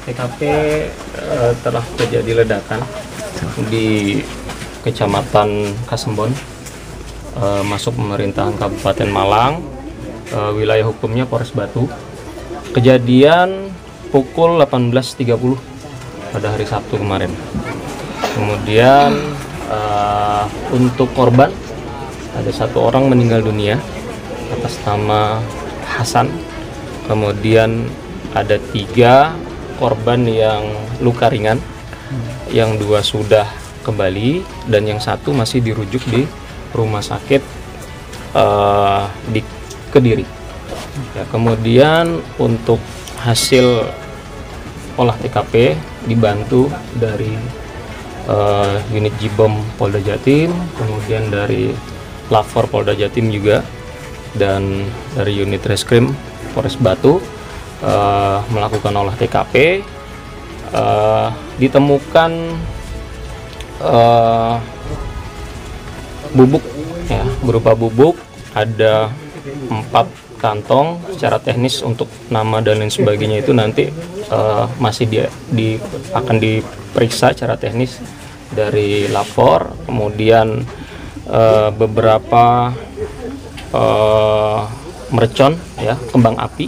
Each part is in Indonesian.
TKP telah terjadi ledakan di Kecamatan Kasembon, masuk pemerintahan Kabupaten Malang, wilayah hukumnya Polres Batu. Kejadian pukul 18.30 pada hari Sabtu kemarin. Kemudian untuk korban ada 1 orang meninggal dunia atas nama Hasan. Kemudian ada 3 korban yang luka ringan, yang 2 sudah kembali dan yang 1 masih dirujuk di rumah sakit di Kediri. Ya, kemudian untuk hasil olah TKP dibantu dari unit Jibom Polda Jatim, kemudian dari Lafor Polda Jatim juga, dan dari unit Reskrim Polres Batu melakukan olah TKP. Ditemukan bubuk, ya, berupa bubuk, ada 4 kantong. Secara teknis untuk nama dan lain sebagainya itu nanti masih akan diperiksa secara teknis dari lapor. Kemudian beberapa mercon, ya, kembang api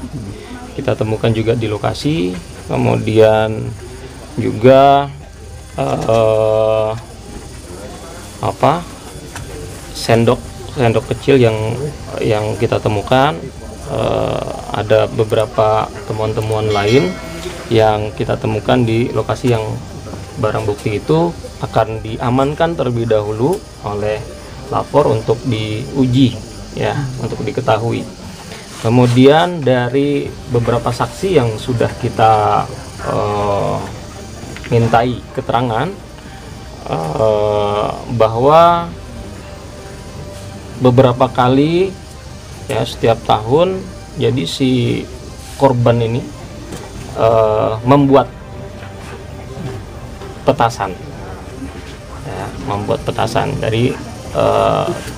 kita temukan juga di lokasi. Kemudian juga sendok kecil yang kita temukan. Ada beberapa temuan-temuan lain yang kita temukan di lokasi yang barang bukti itu akan diamankan terlebih dahulu oleh lapor untuk diuji, ya, untuk diketahui. Kemudian dari beberapa saksi yang sudah kita mintai keterangan, bahwa beberapa kali, ya, setiap tahun, jadi si korban ini membuat petasan, ya, membuat petasan. Dari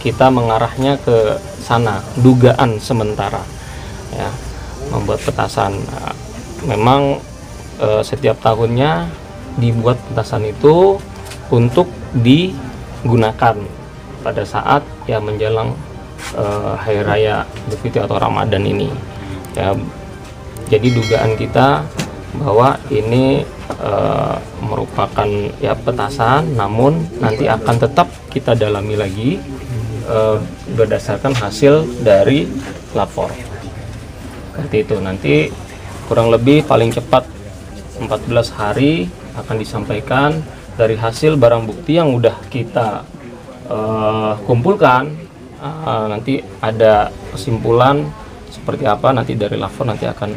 kita mengarahnya ke sana, dugaan sementara, ya, membuat petasan. Memang setiap tahunnya dibuat petasan itu untuk digunakan pada saat, ya, menjelang Hari Raya Idul Fitri atau Ramadan ini, ya. Jadi dugaan kita bahwa ini merupakan, ya, petasan, namun nanti akan tetap kita dalami lagi berdasarkan hasil dari lapor. Seperti itu. Nanti kurang lebih paling cepat 14 hari akan disampaikan dari hasil barang bukti yang udah kita kumpulkan. Nanti ada kesimpulan seperti apa nanti dari lapor, nanti akan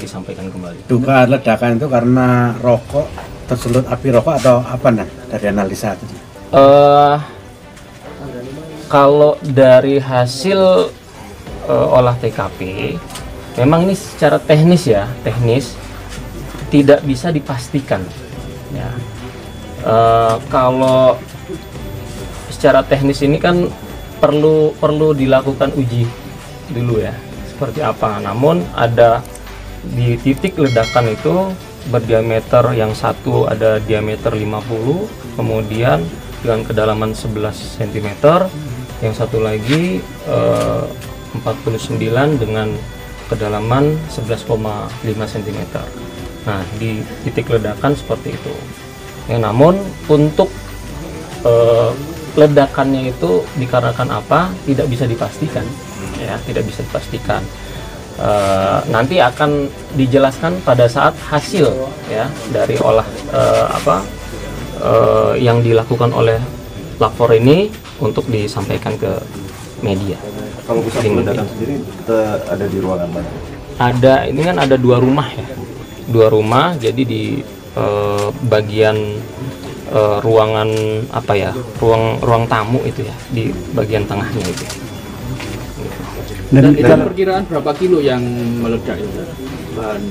disampaikan kembali. Dugaan ledakan itu karena rokok, tersulut api rokok atau apa, nah, dari analisa itu? Kalau dari hasil olah TKP, memang ini secara teknis, ya, tidak bisa dipastikan, ya. Kalau secara teknis ini kan perlu dilakukan uji dulu, ya, seperti apa. Namun ada di titik ledakan itu berdiameter, yang satu ada diameter 50, kemudian dengan kedalaman 11 cm, yang satu lagi 49 dengan kedalaman 11,5 cm. Nah, di titik ledakan seperti itu. Ya, namun untuk ledakannya itu dikarenakan apa tidak bisa dipastikan, ya, tidak bisa dipastikan. Nanti akan dijelaskan pada saat hasil, ya, dari olah yang dilakukan oleh lapor ini untuk disampaikan ke media. Kalau pusat ledakan sendiri kita ada di ruangan mana? Ada, ini kan ada 2 rumah, ya, 2 rumah. Jadi di bagian ruangan ruang tamu itu, ya, di bagian tengahnya itu. Dan itu perkiraan berapa kilo yang meledak itu? Bahan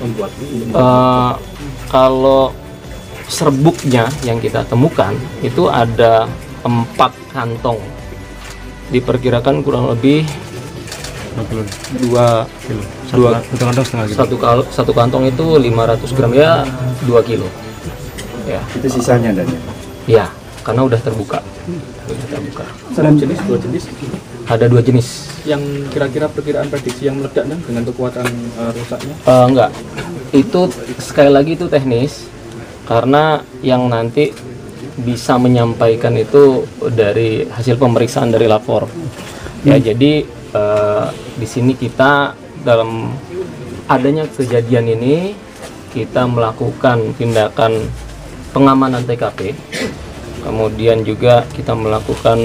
pembuat? Kalau serbuknya yang kita temukan itu ada 4 kantong. Diperkirakan kurang lebih 2 Satu kantong setengah gitu. Satu kantong itu 500 gram ya, 2 kilo. Ya. Itu sisanya dan Ya, karena udah terbuka. Satu jenis, dua jenis. Ada 2 jenis. Yang kira-kira perkiraan prediksi yang meledak dan dengan kekuatan rusaknya? Enggak. Itu sekali lagi itu teknis. Karena yang nanti bisa menyampaikan itu dari hasil pemeriksaan dari lapor. Ya, jadi di sini kita dalam adanya kejadian ini kita melakukan tindakan pengamanan TKP. Kemudian juga kita melakukan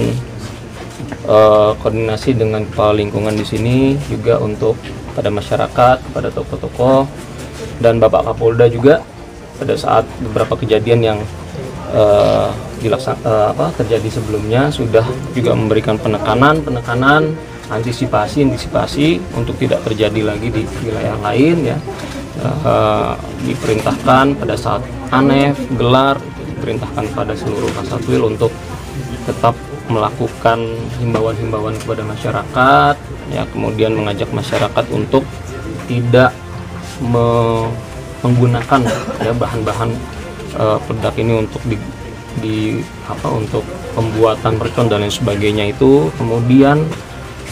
koordinasi dengan kepala lingkungan di sini juga untuk pada masyarakat, pada tokoh-tokoh dan Bapak Kapolda juga pada saat beberapa kejadian yang terjadi sebelumnya sudah juga memberikan penekanan, antisipasi untuk tidak terjadi lagi di wilayah lain ya. Diperintahkan pada saat ANEF gelar, diperintahkan pada seluruh Kasatwil untuk tetap melakukan himbauan-himbauan kepada masyarakat ya, kemudian mengajak masyarakat untuk tidak menggunakan ya bahan-bahan peledak ini untuk untuk pembuatan mercon dan lain sebagainya itu. Kemudian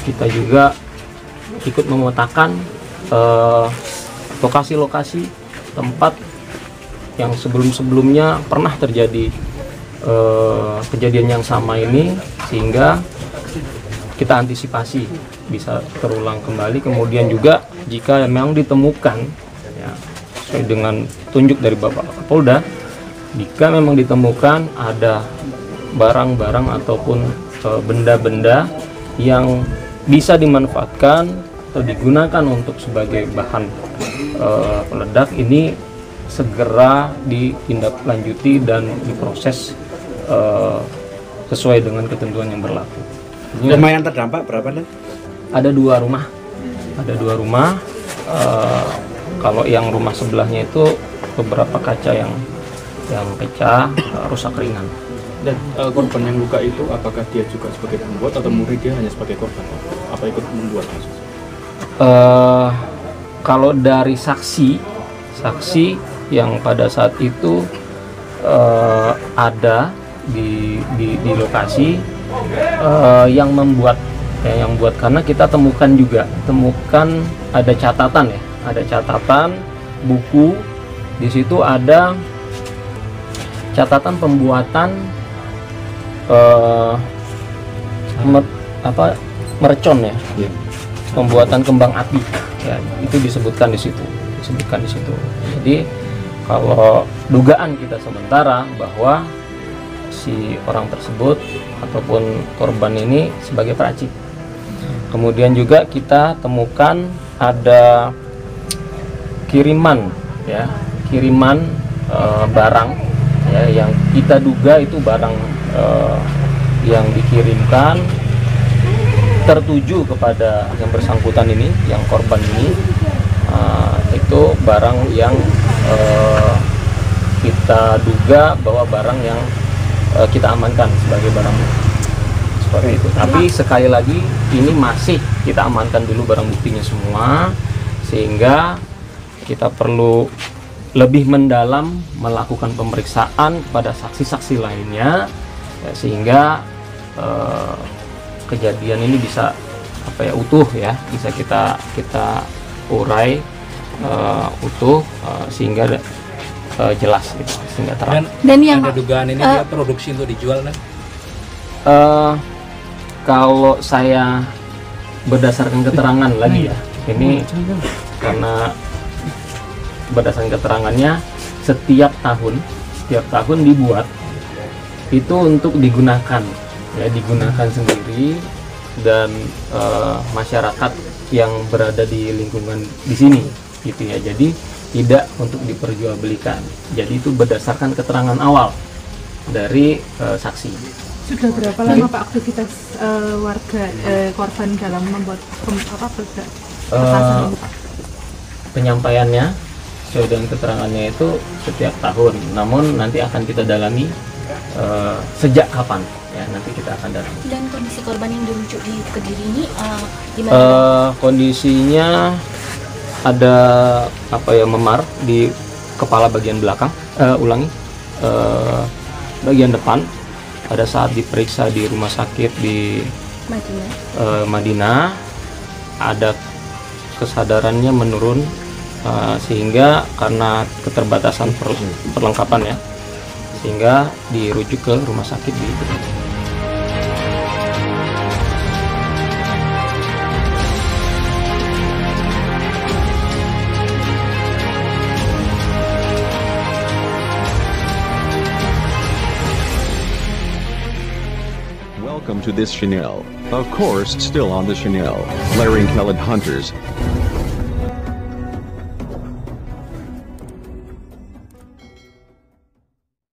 kita juga ikut memetakan lokasi-lokasi tempat yang sebelum-sebelumnya pernah terjadi kejadian yang sama ini, sehingga kita antisipasi bisa terulang kembali. Kemudian juga jika memang ditemukan ya, sesuai dengan tunjuk dari Bapak Kapolda, jika memang ditemukan ada barang-barang ataupun benda-benda yang bisa dimanfaatkan atau digunakan untuk sebagai bahan peledak, ini segera ditindaklanjuti dan diproses sesuai dengan ketentuan yang berlaku. Rumah yang terdampak berapa nih? Ada 2 rumah. Kalau yang rumah sebelahnya itu beberapa kaca yang pecah, rusak ringan. Dan korban yang luka itu apakah dia juga sebagai pembuat atau murni dia hanya sebagai korban? Apa ikut membuat kasus? Kalau dari saksi yang pada saat itu ada di lokasi yang membuat karena kita temukan ada catatan buku. Di situ ada catatan pembuatan mercon ya, pembuatan kembang api ya, itu disebutkan di situ. Jadi kalau dugaan kita sementara bahwa si orang tersebut ataupun korban ini sebagai peracik. Kemudian juga kita temukan ada kiriman barang ya, yang kita duga itu barang yang dikirimkan tertuju kepada yang bersangkutan ini, yang korban ini. Itu barang yang kita duga bahwa barang yang kita amankan sebagai barang seperti itu. Tapi sekali lagi ini masih kita amankan dulu barang buktinya semua, sehingga kita perlu lebih mendalam melakukan pemeriksaan pada saksi-saksi lainnya ya, sehingga kejadian ini bisa utuh ya, bisa kita urai utuh sehingga jelas gitu, sehingga terang. Dan yang ada dugaan ini dia produksi untuk dijual kan? Kalau saya berdasarkan keterangan lagi ya, ini karena berdasarkan keterangannya setiap tahun dibuat itu untuk digunakan sendiri dan masyarakat yang berada di lingkungan di sini gitu ya. Jadi tidak untuk diperjualbelikan. Jadi itu berdasarkan keterangan awal dari saksi. sudah berapa lama Pak aktivitas warga korban dalam membuat peledak petasan ini Pak? Penyampaiannya sesuai dengan keterangannya itu setiap tahun, namun nanti akan kita dalami sejak kapan ya, nanti kita akan dalami. Dan kondisi korban yang dirujuk di Kediri ini gimana? Kondisinya ada memar di kepala bagian belakang, bagian depan. Pada saat diperiksa di rumah sakit di Madinah, ada kesadarannya menurun, sehingga karena keterbatasan perlengkapan ya, sehingga dirujuk ke rumah sakit di Welcome to this Chanel. Of course, still on the Chanel. Flaring Khaled Hunters.